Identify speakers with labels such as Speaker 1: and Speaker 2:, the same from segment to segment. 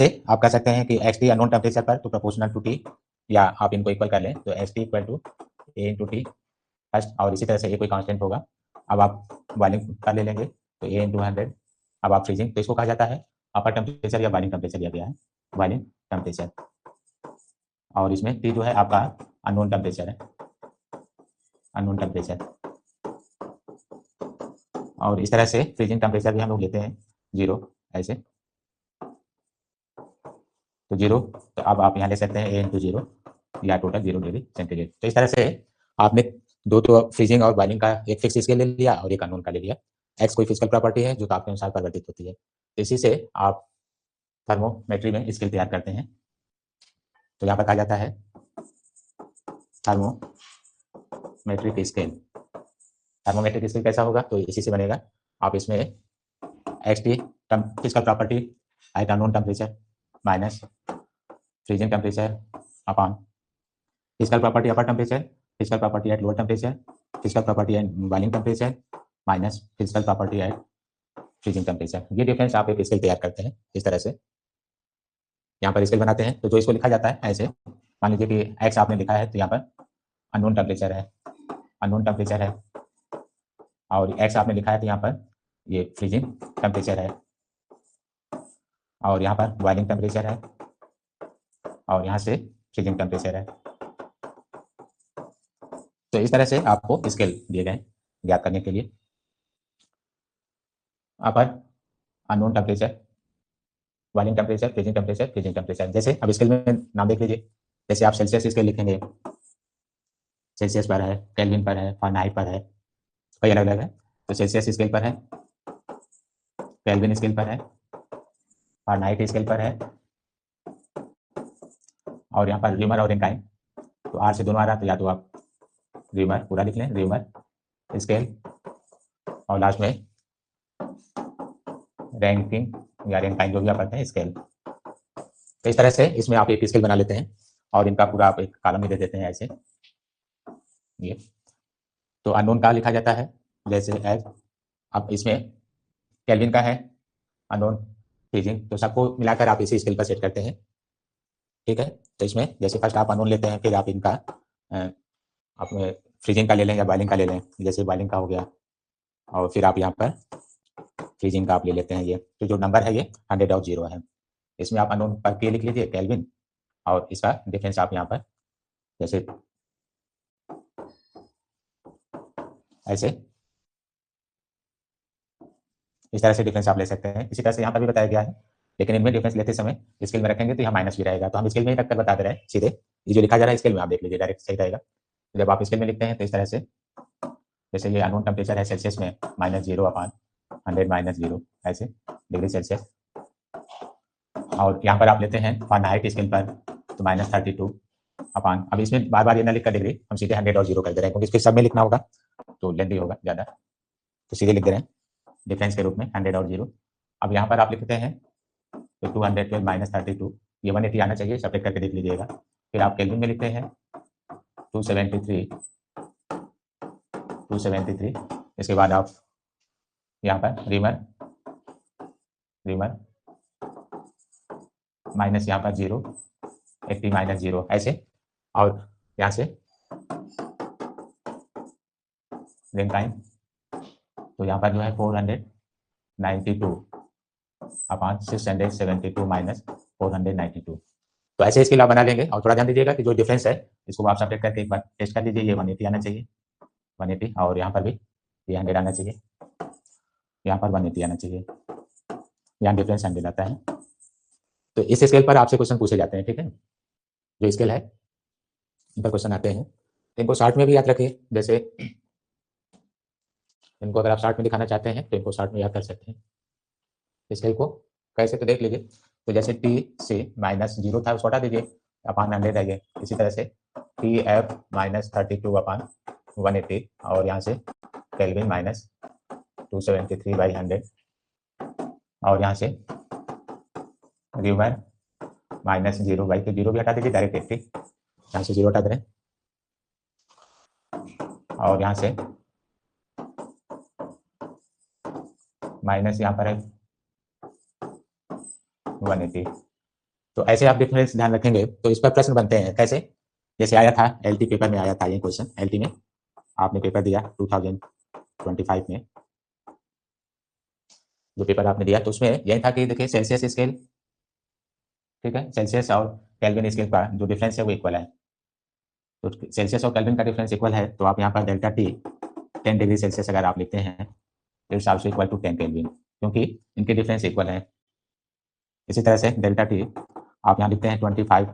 Speaker 1: से आप कह सकते हैं कि एक्स टी अननोन टेम्परेचर पर तो प्रोपोर्शनल टू टी, या आप इनको इक्वल कर लें तो H T equal to A into T first, और इसी तरह से ये कोई कांस्टेंट होगा। अब आप बॉइलिंग का ले लेंगे तो ए इंटू 100। अब आप फ्रीजिंग, तो इसको कहा जाता है अपर टेम्परेचर या बॉइलिंग टेम्परेचर दिया गया है, बॉइलिंग टेम्परेचर। और इसमें टी जो है आपका अननोन टेम्परेचर है, अननोन टेम्परेचर। और इस तरह से फ्रीजिंग टेम्परेचर भी हम लोग लेते हैं 0 ऐसे, तो 0, तो अब आप यहाँ ले सकते हैं ए इंटू 0 या टोटल 0 डिग्री सेंटीग्रेड। तो इस तरह से आपने दो तो फ्रीजिंग और बॉइलिंग का एक फिक्स स्केल ले लिया और एक अननोन का ले लिया। एक्स कोई फिजिकल प्रॉपर्टी है जो ताप के अनुसार परिवर्तित होती है, तो इसी से आप थर्मोमेट्री में स्केल तैयार करते हैं। तो यहाँ पर कहा जाता है थर्मोमेट्रिक स्केल। थर्मोमेट्रिक स्केल कैसा होगा, तो इसी से बनेगा। आप इसमें x T physical property eight unknown temperature minus freezing temperature upon physical property upper temperature, physical property at lower temperature, physical property eight boiling temperature minus physical property eight freezing temperature. ये difference आप एक scale तैयार करते हैं इस तरह से, यहाँ पर स्केल बनाते हैं। तो जो इसको लिखा जाता है ऐसे, मान लीजिए कि एक्स आपने लिखा है तो यहाँ पर अननोन टेम्परेचर है, अननोन टेम्परेचर है, और एक्स आपने लिखा है तो यहाँ पर ये फ्रीजिंग टेम्परेचर है, और यहाँ पर बॉइलिंग टेम्परेचर है, और यहाँ से फ्रीजिंग टेम्परेचर है। तो इस तरह से आपको स्केल दिए गए ज्ञात करने के लिए। Upper unknown temperature, boiling temperature, freezing temperature, freezing temperature. जैसे अब स्केल में नाम देख लीजिए, जैसे आप सेल्सियस स्केल लिखेंगे, सेल्सियस पर है, केल्विन पर है, फ़ारेनहाइट पर है, कई अलग अलग है। तो सेल्सियस स्केल पर है, केल्विन स्केल पर है, फ़ारेनहाइट स्केल पर है, और यहाँ पर र्यूमर और रेनकाइन। तो आर से दोनों आ रहा, तो या तो आप र्यूमर पूरा लिख लें, र्यूमर स्केल, और लास्ट में रैंकिंग या रेनकाइन, जो भी आप करते हैं स्केल। तो इस तरह से इसमें आप एक स्केल बना लेते हैं और इनका पूरा आप एक कॉलम भी दे देते हैं ऐसे। ये तो अननोन का लिखा जाता है जैसे एज, अब इसमें केल्विन का है अननोन, फ्रीजिंग, तो सबको मिलाकर आप इसी स्केल पर सेट करते हैं। ठीक है, तो इसमें जैसे फर्स्ट आप अननोन लेते हैं, फिर आप इनका अपने फ्रीजिंग का ले लें या बॉइलिंग का ले लें, जैसे बॉइलिंग का हो गया, और फिर आप यहाँ पर फ्रीजिंग का आप ले लेते हैं। ये तो जो नंबर है ये 100 और 0 है। इसमें आप अननोन पर के लिख लीजिए केल्विन, और इसका डिफरेंस आप यहाँ पर जैसे ऐसे, इस तरह से डिफरेंस आप ले सकते हैं। इसी तरह से यहाँ पर भी बताया गया है, लेकिन इनमें डिफरेंस लेते समय स्केल में रखेंगे तो यहाँ माइनस भी रहेगा, तो हम स्केल में ही रखकर बता दे रहे हैं सीधे। ये जो लिखा जा रहा है स्केल में आप देख लीजिए, डायरेक्ट सही रहेगा। जब आप स्केल में लिखते हैं तो इस तरह से, जैसे ये अननोन टेम्परेचर है सेल्सियस में -0 अपॉन 100 -0 ऐसे डिग्री सेल्सियस, और यहाँ पर आप लेते हैं फ़ारेनहाइट स्केल पर तो -32 अपॉन, अब इसमें बार बार ये ना लिखकर डिग्री, हम सीधे 100 और 0 कर दे रहे हैं, क्योंकि फिर सब में लिखना होगा तो लेंदी होगा ज़्यादा, तो सीधे लिख दे रहे हैं डिफरेंस के रूप में 100 और 0। अब यहाँ पर आप लिखते हैं तो 212 -32, ये 180 आना चाहिए, सेपरेट करके देख लीजिएगा। फिर आप केल्विन में लिखते हैं 273, 273। इसके बाद आप यहाँ पर रीमर, रीमर माइनस यहाँ पर 0, 80 -0 ऐसे, और यहाँ से रेनकाइन, तो यहाँ पर जो है 492 अपॉन 672 माइनस 492। तो ऐसे इसके अलावा बना लेंगे, और थोड़ा ध्यान दीजिएगा कि जो डिफरेंस है इसको आप सेपरेट करके एक बार टेस्ट कर लीजिए। ये 180 आना चाहिए, 180, और यहाँ पर भी ये 100 आना चाहिए, यहाँ पर 180 आना चाहिए, यहाँ डिफरेंस 100 आता है। तो इस स्केल पर आपसे क्वेश्चन पूछे जाते हैं, ठीक है, जो स्केल है इन पर क्वेश्चन आते हैं। इनको शॉर्ट में भी याद रखिए, जैसे इनको अगर आप शॉर्ट में दिखाना चाहते हैं तो इनको शॉर्ट में याद कर सकते हैं। स्केल को कैसे, तो देख लीजिए, तो जैसे टी से -0 था उसको हटा दीजिए, अपान 100 है ये। इसी तरह से टी एफ -32 अपान 180, और यहाँ से केल्विन -273/100, और यहाँ से र्यूमर -0 के 0 भी हटा दीजिए, डायरेक्ट 80, यहाँ से 0 हटा दें, और यहाँ से माइनस यहाँ पर है 180, तो ऐसे आप डिफरेंस ध्यान रखेंगे तो इस पर प्रश्न बनते हैं। कैसे? जैसे आया था एलटी पेपर में, आया था ये क्वेश्चन। एलटी में आपने पेपर दिया 2025 में, जो पेपर आपने दिया तो उसमें यही था कि देखिए सेल्सियस स्केल, ठीक है, सेल्सियस और केल्विन स्केल का जो डिफरेंस है वो इक्वल है। तो सेल्सियस और केल्विन का डिफरेंस इक्वल है तो आप यहाँ पर डेल्टा टी 10 डिग्री सेल्सियस अगर आप लिखते हैं तो it's also equal to 10 kelvin, क्योंकि इनके डिफरेंस इक्वल है। इसी तरह से डेल्टा टी आप यहाँ लिखते हैं 25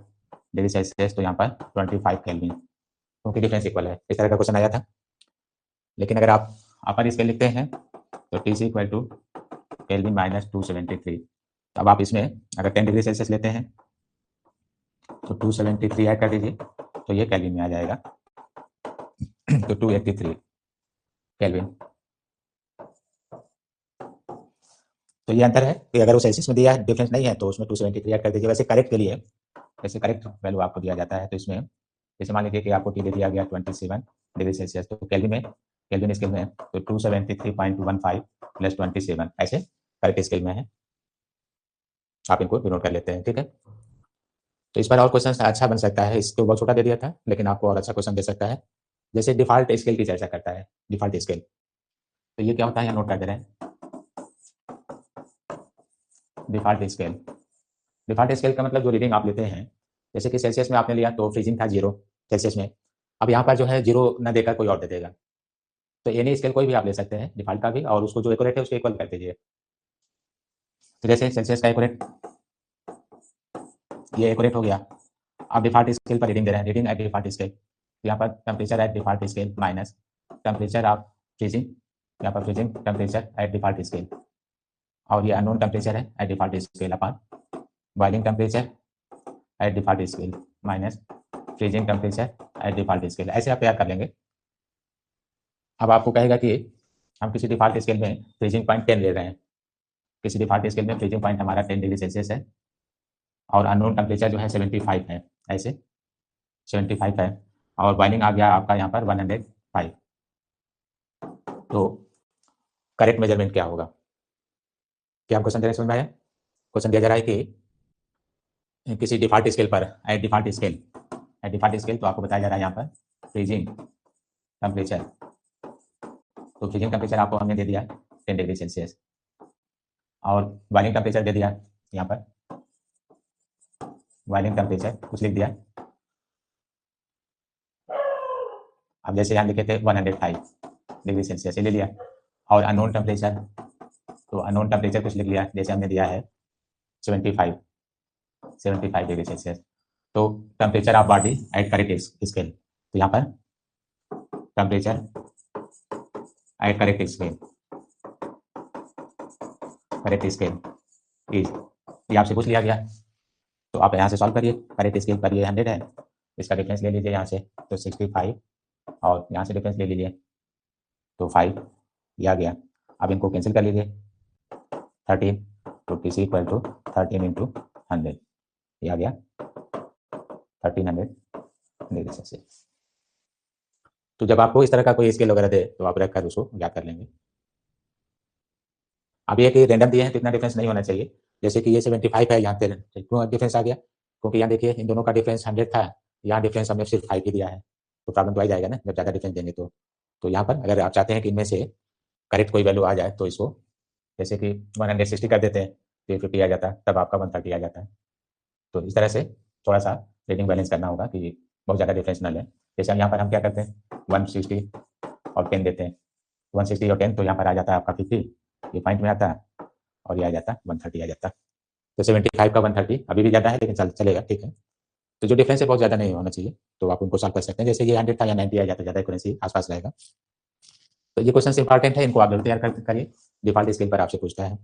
Speaker 1: डिग्री सेल्सियस तो यहाँ पर 25 केल्विन, क्योंकि डिफरेंस इक्वल है। इस तरह का क्वेश्चन आया था। लेकिन अगर आप अपर स्केल लिखते हैं तो T C equal to kelvin minus 273। अब आप इसमें अगर 10 डिग्री सेल्सियस लेते हैं तो 273 ऐड कर दीजिए तो ये केल्विन में आ जाएगा तो 283 केल्विन। तो ये अंतर है कि अगर वो सेल्सियस में दिया है, डिफरेंस नहीं है तो उसमें 273 ऐड कर दीजिए। वैसे करेक्ट के लिए, जैसे करेक्ट वैल्यू आपको दिया जाता है तो इसमें जैसे मान लीजिए कि आपको टी दे दिया गया 27 डिग्री सेल्सियस, तो केल्विन में, केल्विन स्केल में तो 273.15 प्लस 27 ऐसे करेक्ट स्केल में है। आप इनको नोट कर लेते हैं, ठीक है। तो इस पर और क्वेश्चन अच्छा बन सकता है। इसको बहुत छोटा दे दिया था लेकिन आपको और अच्छा क्वेश्चन दे सकता है। जैसे डिफॉल्ट स्केल की चर्चा करता है, डिफॉल्ट स्केल, तो ये क्या होता है यहाँ नोट कर दे रहे हैं। डिफॉल्ट स्केल, डिफॉल्ट स्केल का मतलब जो रीडिंग आप लेते हैं, जैसे कि सेल्सियस में आपने लिया तो फ्रीजिंग था 0 सेल्सियस में। अब यहाँ पर जो है 0 न देकर कोई और दे देगा, तो एनी स्केल कोई भी आप ले सकते हैं डिफॉल्ट का भी, और उसको जो एक्यूरेट है उसको इक्वल कर दीजिए। तो जैसे सेल्सियस का एक्यूरेट, ये एक्यूरेट हो गया। आप डिफॉल्ट स्केल पर रीडिंग दे रहे हैं, रीडिंग एट डिफॉल्ट स्केल, यहाँ पर temperature at default scale minus temperature of freezing, यहाँ पर freezing temperature at default scale, और ये अननोन टेम्परेचर है at default scale upon boiling temperature at default scale minus freezing temperature at default scale. ऐसे आप तैयार कर लेंगे। अब आपको कहेगा कि हम किसी डिफॉल्ट स्केल में फ्रीजिंग पॉइंट 10 ले रहे हैं, किसी डिफॉल्ट स्केल में फ्रीजिंग पॉइंट हमारा 10 डिग्री सेल्सियस है और अननोन टेम्परेचर जो है 75 है, ऐसे 75 है, और बॉइलिंग आ गया आपका यहाँ पर 105। तो करेक्ट मेजरमेंट क्या होगा? क्या आपको समझ में आया? क्वेश्चन दिया जा रहा है कि किसी डिफॉल्ट स्केल पर, at default scale, at default scale तो आपको बताया जा रहा है यहाँ पर फ्रीजिंग टेम्परेचर, तो फ्रीजिंग टेम्परेचर आपको हमने दे दिया 10 डिग्री सेल्सियस, और बॉइलिंग टेम्परेचर दे दिया यहाँ पर, बॉइलिंग टेम्परेचर कुछ लिख दिया। अब जैसे यहाँ लिखे थे 105 डिग्री सेल्सियस, ये ले लिया, और अननोन टेम्परेचर, तो अननोन टेम्परेचर कुछ लिख लिया, जैसे हमने दिया है 75 डिग्री सेल्सियस। तो temperature of body at correct scale, तो यहाँ पर temperature eight correct scale, correct scale is, ये आपसे पूछ लिया गया तो आप यहाँ से सॉल्व करिए। करेक्ट स्केल पर ये 100 है, इसका डिफरेंस ले लीजिए यहाँ से तो 65, और यहाँ से डिफरेंस ले लीजिए तो 5, ये आ गया। अब इनको कैंसिल कर लीजिए 13, तो T C equal to 13 into 100, ये आ गया 1300 डिग्री सेल्सियस। तो जब आपको इस तरह का कोई स्केल वगैरह दे तो आप रख कर उसको ज्ञात कर लेंगे। अब ये कि रैंडम दिए हैं तो इतना डिफरेंस नहीं होना चाहिए। जैसे कि ये 75 है, यहाँ पे क्यों डिफरेंस आ गया? क्योंकि यहाँ देखिए इन दोनों का डिफरेंस 100 था, यहाँ डिफरेंस हमने सिर्फ 5 ही दिया है, तो प्रॉब्लम तो आ जाएगा ना जब ज़्यादा डिफरेंस देंगे तो यहाँ पर अगर आप चाहते हैं कि इनमें से करेक्ट कोई वैल्यू आ जाए तो इसको जैसे कि 160 कर देते हैं तो ये 50 आ जाता है, तब आपका 130 आ जाता है। तो इस तरह से थोड़ा सा रीडिंग बैलेंस करना होगा कि बहुत ज़्यादा डिफरेंस न लें। जैसे यहाँ पर हम क्या करते हैं 160 और 10 देते हैं, 160 और 10 तो यहाँ पर आ जाता है आपका 50, ये पॉइंट में आता है, और ये आ जाता 130 आ जाता। तो 75 का 130 अभी भी ज़्यादा है लेकिन चलेगा, ठीक है। तो जो डिफरेंस है बहुत ज़्यादा नहीं होना चाहिए, तो आप उनको सॉल्व कर सकते हैं। जैसे ये 100 था या 90 आ जाता, ज़्यादा एक्यूरेंसी आसपास रहेगा। तो ये क्वेश्चन इंपॉर्टेंट है, इनको आप जरूर तैयार करिए, डिफॉल्ट स्केल पर आपसे पूछता है।